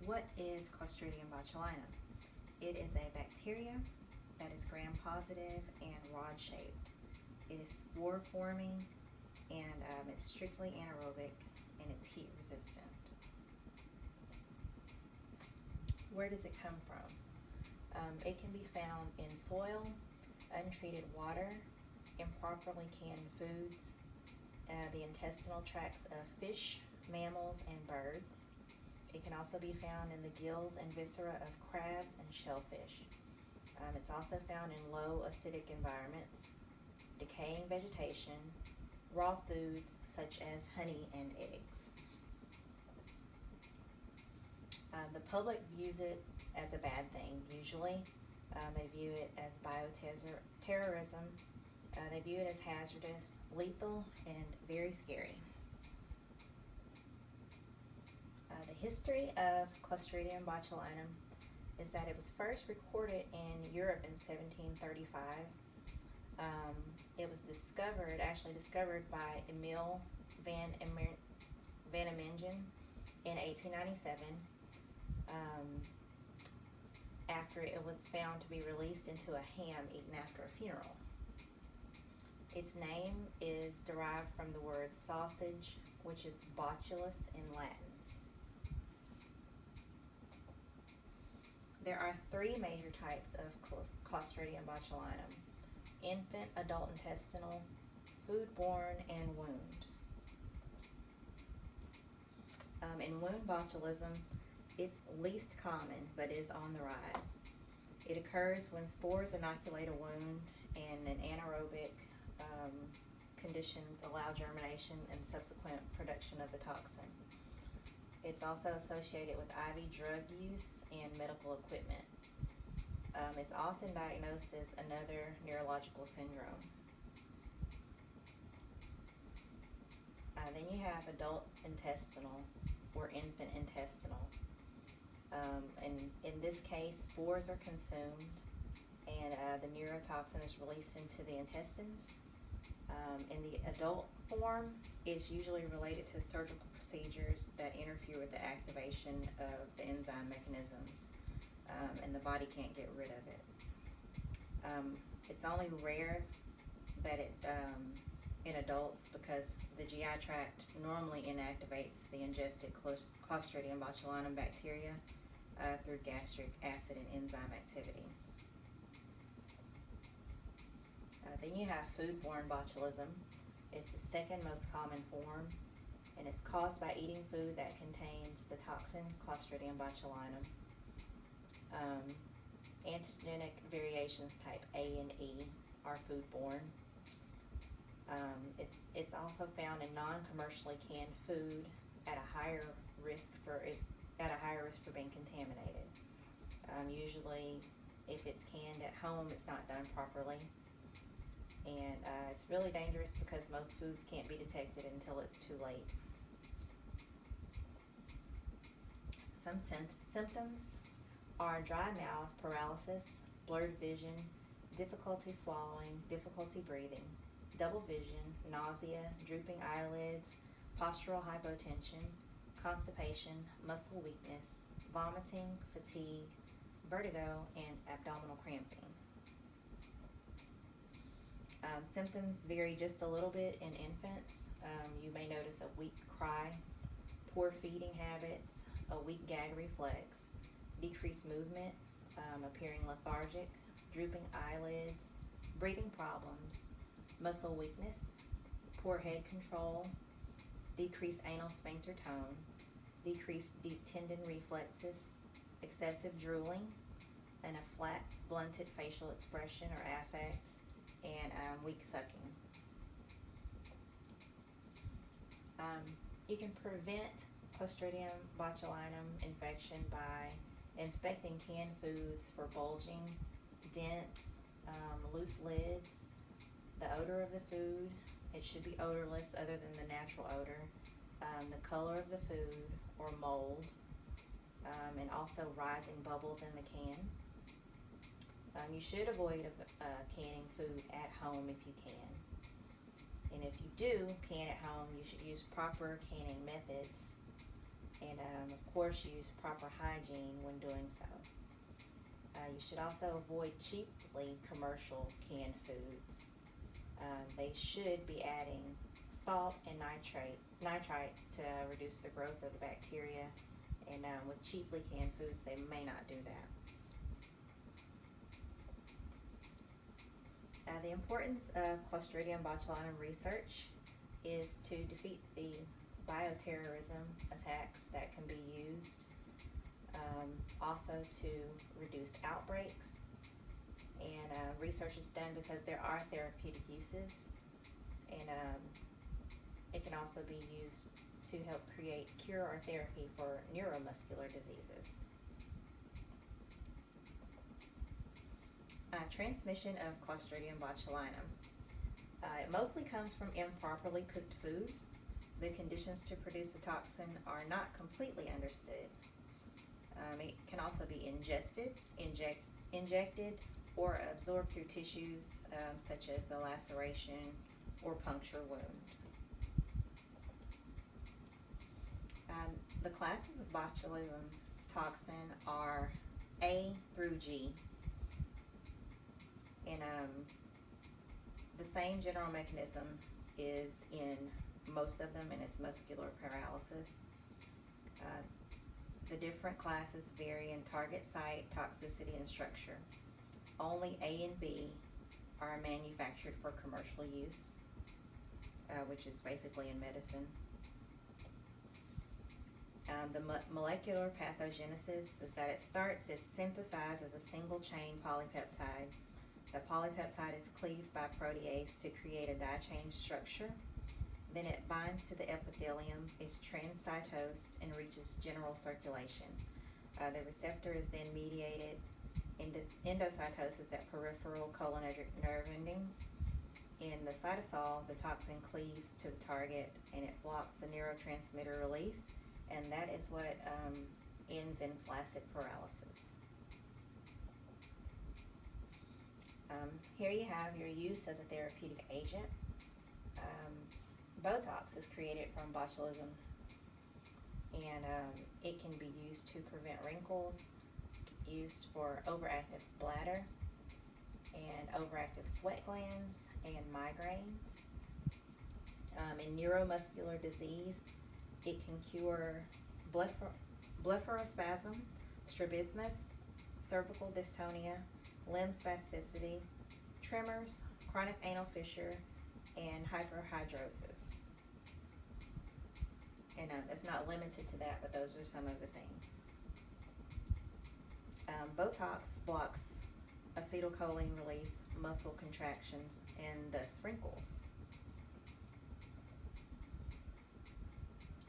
What is Clostridium botulinum? It is a bacteria that is gram-positive and rod-shaped. It is spore-forming, and it's strictly anaerobic, and it's heat-resistant. Where does it come from? It can be found in soil, untreated water, improperly canned foods, the intestinal tracts of fish, mammals, and birds. It can also be found in the gills and viscera of crabs and shellfish. It's also found in low acidic environments, decaying vegetation, raw foods such as honey and eggs. The public views it as a bad thing, usually. They view it as bioterrorism. They view it as hazardous, lethal, and very scary. The history of Clostridium botulinum is that it was first recorded in Europe in 1735. It was actually discovered by Emil van Emingen in 1897. After it was found to be released into a ham eaten after a funeral. Its name is derived from the word sausage, which is botulus in Latin. There are three major types of Clostridium botulinum: infant, adult intestinal, foodborne, and wound. In wound botulism, it's least common, but is on the rise. It occurs when spores inoculate a wound and an anaerobic conditions allow germination and subsequent production of the toxin. It's also associated with IV drug use and medical equipment. It's often diagnosed as another neurological syndrome. Then you have adult intestinal or infant intestinal. And in this case, spores are consumed, and the neurotoxin is released into the intestines. In the adult form, it's usually related to surgical procedures that interfere with the activation of the enzyme mechanisms, and the body can't get rid of it. It's only rare that it in adults because the GI tract normally inactivates the ingested Clostridium botulinum bacteria through gastric acid and enzyme activity. Then you have foodborne botulism. It's the second most common form, and it's caused by eating food that contains the toxin Clostridium botulinum. Antigenic variations type A and E are foodborne. It's also found in non-commercially canned food at a higher risk for being contaminated. Usually, if it's canned at home, it's not done properly. And it's really dangerous because most foods can't be detected until it's too late. Some symptoms are dry mouth, paralysis, blurred vision, difficulty swallowing, difficulty breathing, double vision, nausea, drooping eyelids, postural hypotension, constipation, muscle weakness, vomiting, fatigue, vertigo, and abdominal cramping. Symptoms vary just a little bit in infants. You may notice a weak cry, poor feeding habits, a weak gag reflex, decreased movement, appearing lethargic, drooping eyelids, breathing problems, muscle weakness, poor head control, decreased anal sphincter tone, decreased deep tendon reflexes, excessive drooling, and a flat, blunted facial expression or affect, and weak sucking. You can prevent Clostridium botulinum infection by inspecting canned foods for bulging, dents, loose lids, the odor of the food. It should be odorless other than the natural odor, the color of the food or mold, and also rising bubbles in the can. You should avoid canning food at home if you can. And if you do can at home, you should use proper canning methods. And Of course, use proper hygiene when doing so. You should also avoid cheaply commercial canned foods. They should be adding salt and nitrites to reduce the growth of the bacteria, and with cheaply canned foods, they may not do that. The importance of Clostridium botulinum research is to defeat the bioterrorism attacks that can be used, also to reduce outbreaks, and research is done because there are therapeutic uses, and it can also be used to help create cure or therapy for neuromuscular diseases. Transmission of Clostridium botulinum. It mostly comes from improperly cooked food. The conditions to produce the toxin are not completely understood. It can also be injected, or absorbed through tissues such as a laceration or puncture wound. The classes of botulism toxin are A through G, and the same general mechanism is in most of them, and it's muscular paralysis. The different classes vary in target site, toxicity, and structure. Only A and B are manufactured for commercial use, which is basically in medicine. The molecular pathogenesis is that it's synthesized as a single chain polypeptide. The polypeptide is cleaved by protease to create a die-chain structure. Then it binds to the epithelium, is transcytosed, and reaches general circulation. The receptor is then mediated endocytosis at peripheral cholinergic nerve endings. In the cytosol, the toxin cleaves to the target and it blocks the neurotransmitter release, and that is what ends in flaccid paralysis. Here you have your use as a therapeutic agent. Botox is created from botulism, and it can be used to prevent wrinkles, used for overactive bladder and overactive sweat glands and migraines. In neuromuscular disease, it can cure blepharospasm, strabismus, cervical dystonia, limb spasticity, tremors, chronic anal fissure, and hyperhidrosis. And it's not limited to that, but those are some of the things. Botox blocks acetylcholine release, muscle contractions, and thus wrinkles.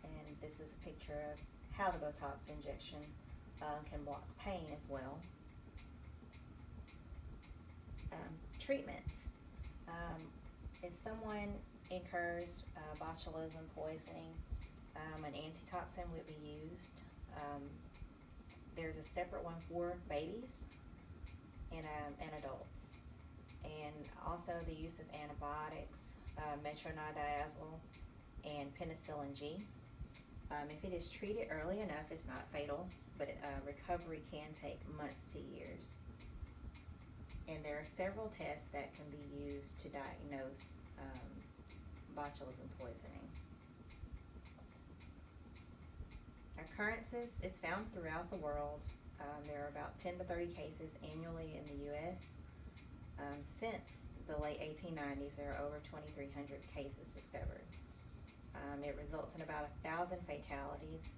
And this is a picture of how the Botox injection can block pain as well. Treatments. If someone incurs botulism poisoning, an antitoxin would be used. There's a separate one for babies and adults. And also the use of antibiotics, metronidazole and penicillin G. If it is treated early enough, it's not fatal, but recovery can take months to years. And there are several tests that can be used to diagnose botulism poisoning. Occurrences, it's found throughout the world. There are about 10 to 30 cases annually in the U.S. Since the late 1890s, there are over 2,300 cases discovered. It results in about 1,000 fatalities,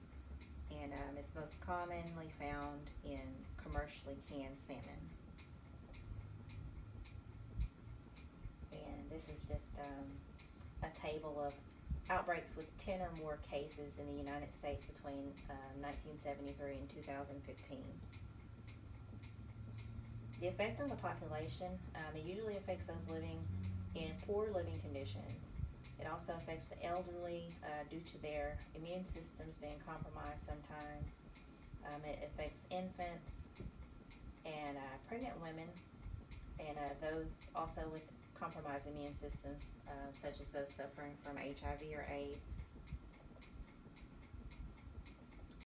and it's most commonly found in commercially canned salmon. And this is just a table of outbreaks with 10 or more cases in the United States between 1973 and 2015. The effect on the population, it usually affects those living in poor living conditions. It also affects the elderly due to their immune systems being compromised sometimes. It affects infants and pregnant women, and those also with compromised immune systems, such as those suffering from HIV or AIDS.